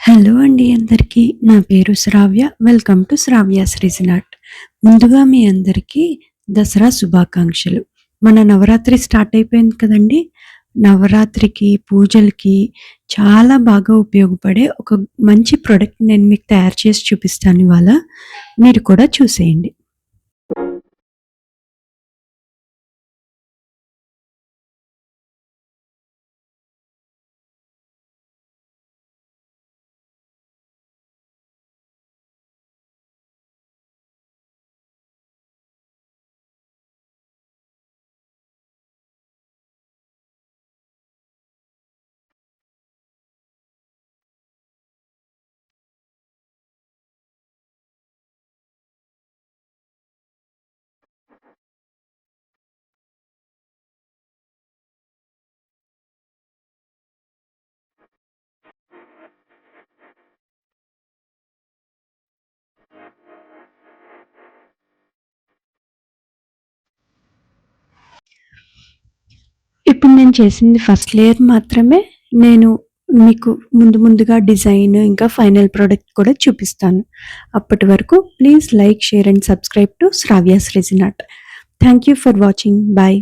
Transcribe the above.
Hello అండి అందరికీ. నా పేరు Shravya. Welcome to Shravya's resin art. ముందుగా మీ అందరికీ దసరా శుభాకాంక్షలు. మన నవరాత్రి స్టార్ట్ అయిపోయింది కదండీ! నవరాత్రికి, పూజలకి చాలా బాగా ఉపయోగపడే ఒక మంచి ప్రొడక్ట్ నేను మీకు తయారు చేసి చూపిస్తాను ఇవాళ. మీరు కూడా చూసేయండి. ఇప్పుడు నేను చేసింది ఫస్ట్ లేయర్ మాత్రమే. నేను మీకు ముందుగా డిజైన్ ఇంకా ఫైనల్ ప్రొడక్ట్ కూడా చూపిస్తాను. అప్పటి వరకు please like, share and subscribe to Shravya's resin art. Thank you for watching. Bye.